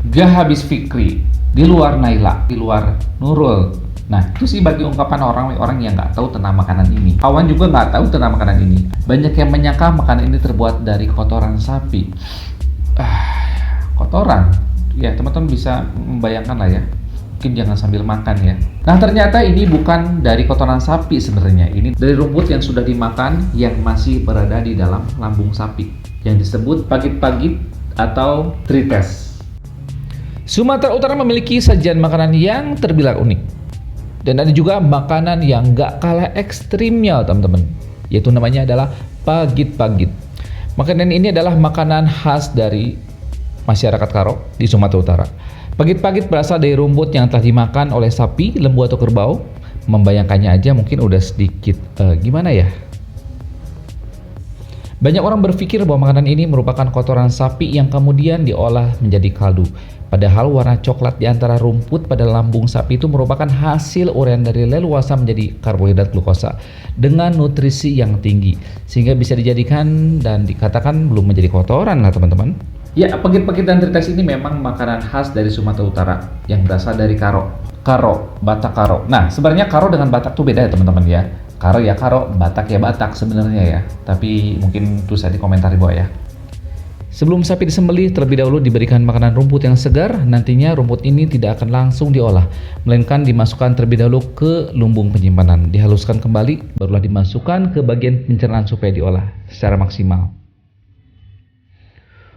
Gak habis Fikri, di luar Naila, di luar Nurul. Nah, itu sih bagi ungkapan orang-orang yang nggak tahu tentang makanan ini. Awan juga nggak tahu tentang makanan ini. Banyak yang menyangka makanan ini terbuat dari kotoran sapi. Kotoran? Ya, teman-teman bisa membayangkan lah ya. Mungkin jangan sambil makan ya. Nah, ternyata ini bukan dari kotoran sapi sebenarnya. Ini dari rumput yang sudah dimakan yang masih berada di dalam lambung sapi. Yang disebut pagit-pagit atau trites. Sumatera Utara memiliki sajian makanan yang terbilang unik. Dan ada juga makanan yang gak kalah ekstrimnya teman-teman. Yaitu namanya adalah pagit-pagit. Makanan ini adalah makanan khas dari masyarakat Karo di Sumatera Utara. Pagit-pagit berasal dari rumput yang telah dimakan oleh sapi, lembu atau kerbau. Membayangkannya aja mungkin udah sedikit gimana ya? Banyak orang berpikir bahwa makanan ini merupakan kotoran sapi yang kemudian diolah menjadi kaldu. Padahal warna coklat di antara rumput pada lambung sapi itu merupakan hasil uraian dari leluasa menjadi karbohidrat glukosa dengan nutrisi yang tinggi. Sehingga bisa dijadikan dan dikatakan belum menjadi kotoran lah teman-teman. Ya, pagit-pagit dan trites ini memang makanan khas dari Sumatera Utara yang berasal dari Karo. Karo, Batak Karo. Nah, sebenarnya Karo dengan Batak tuh beda ya teman-teman ya. Karo ya Karo, Batak ya Batak sebenarnya ya. Tapi mungkin tulis di komentar di bawah ya. Sebelum sapi disembelih, terlebih dahulu diberikan makanan rumput yang segar. Nantinya rumput ini tidak akan langsung diolah, melainkan dimasukkan terlebih dahulu ke lumbung penyimpanan. Dihaluskan kembali, barulah dimasukkan ke bagian pencernaan supaya diolah secara maksimal.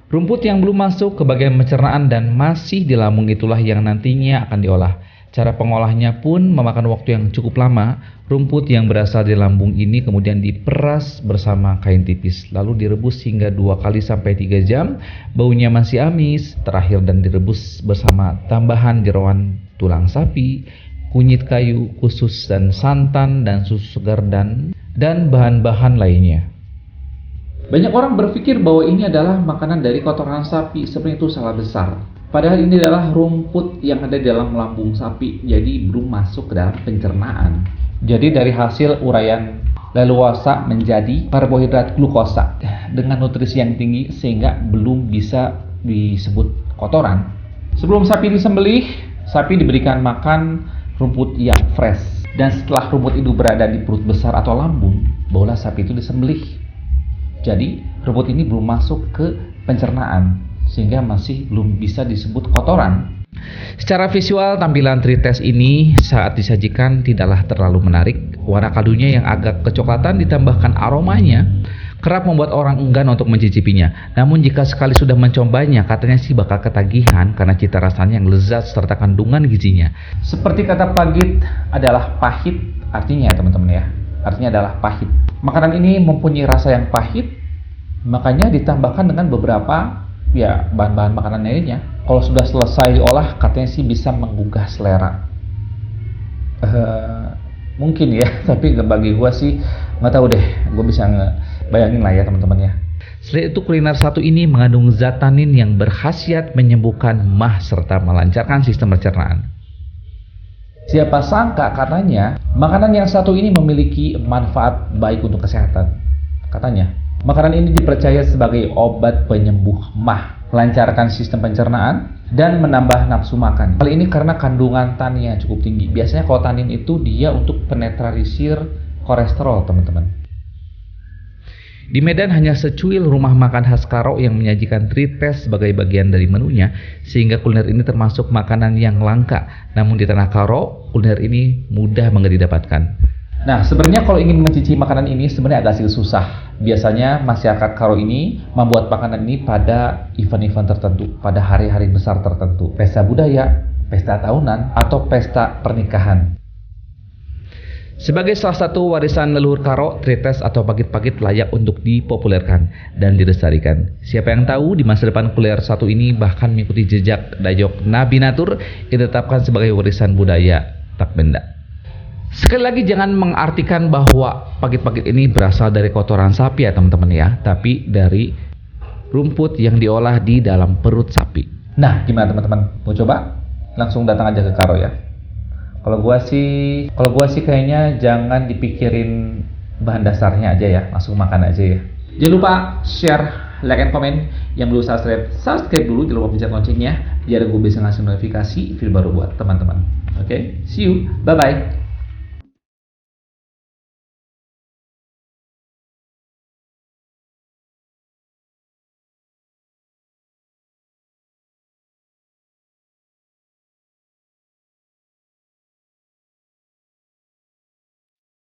Rumput yang belum masuk ke bagian pencernaan dan masih di lambung itulah yang nantinya akan diolah. Cara pengolahnya pun memakan waktu yang cukup lama. Rumput yang berasal dari lambung ini kemudian diperas bersama kain tipis, lalu direbus hingga 2 kali sampai 3 jam. Baunya masih amis, terakhir dan direbus bersama tambahan jeroan tulang sapi, kunyit kayu khusus dan santan dan susu segar dan bahan-bahan lainnya. Banyak orang berpikir bahwa ini adalah makanan dari kotoran sapi. Sebenarnya itu salah besar. Padahal ini adalah rumput yang ada di dalam lambung sapi, jadi belum masuk ke dalam pencernaan. Jadi dari hasil uraian leluasa menjadi karbohidrat glukosa dengan nutrisi yang tinggi sehingga belum bisa disebut kotoran. Sebelum sapi disembelih, sapi diberikan makan rumput yang fresh. Dan setelah rumput itu berada di perut besar atau lambung, barulah sapi itu disembelih. Jadi rumput ini belum masuk ke pencernaan, sehingga masih belum bisa disebut kotoran. Secara visual, tampilan trites ini saat disajikan tidaklah terlalu menarik. Warna kaldunya yang agak kecoklatan ditambahkan aromanya kerap membuat orang enggan untuk mencicipinya. Namun jika sekali sudah mencobanya, katanya sih bakal ketagihan karena cita rasanya yang lezat serta kandungan gizinya. Seperti kata pagit adalah pahit, artinya ya teman-teman ya. Artinya adalah pahit. Makanan ini mempunyai rasa yang pahit, makanya ditambahkan dengan beberapa ya bahan-bahan makanan lainnya. Kalau sudah selesai diolah, katanya sih bisa menggugah selera. Mungkin ya, tapi bagi gue sih nggak tahu deh. Gue bisa bayangin lah ya teman-teman ya. Selain itu, kuliner satu ini mengandung zat tanin yang berkhasiat menyembuhkan MAH serta melancarkan sistem pencernaan. Siapa sangka katanya makanan yang satu ini memiliki manfaat baik untuk kesehatan. Katanya makanan ini dipercaya sebagai obat penyembuh MAH, melancarkan sistem pencernaan, dan menambah nafsu makan. Hal ini karena kandungan tanin yang cukup tinggi. Biasanya kalau tanin itu dia untuk penetralisir kolesterol teman-teman. Di Medan hanya secuil rumah makan khas Karo yang menyajikan trites sebagai bagian dari menunya, sehingga kuliner ini termasuk makanan yang langka. Namun di tanah Karo, kuliner ini mudah banget didapatkan. Nah, sebenarnya kalau ingin mencicipi makanan ini sebenarnya agak susah. Biasanya masyarakat Karo ini membuat makanan ini pada event-event tertentu, pada hari-hari besar tertentu, pesta budaya, pesta tahunan, atau pesta pernikahan. Sebagai salah satu warisan leluhur Karo, trites atau pagit-pagit layak untuk dipopulerkan dan dilestarikan. Siapa yang tahu di masa depan kuliner satu ini bahkan mengikuti jejak Dayok Nabi Natur yang ditetapkan sebagai warisan budaya tak benda. Sekali lagi jangan mengartikan bahwa pagit-pagit ini berasal dari kotoran sapi ya teman-teman ya, tapi dari rumput yang diolah di dalam perut sapi. Nah, gimana teman-teman? Mau coba? Langsung datang aja ke Karo ya. Kalau gua sih kayaknya jangan dipikirin bahan dasarnya aja ya, langsung makan aja ya. Jangan lupa share like and comment. Yang belum subscribe dulu, jangan lupa pencet loncengnya biar gue bisa ngasih notifikasi video baru buat teman-teman. Oke, see you, bye bye.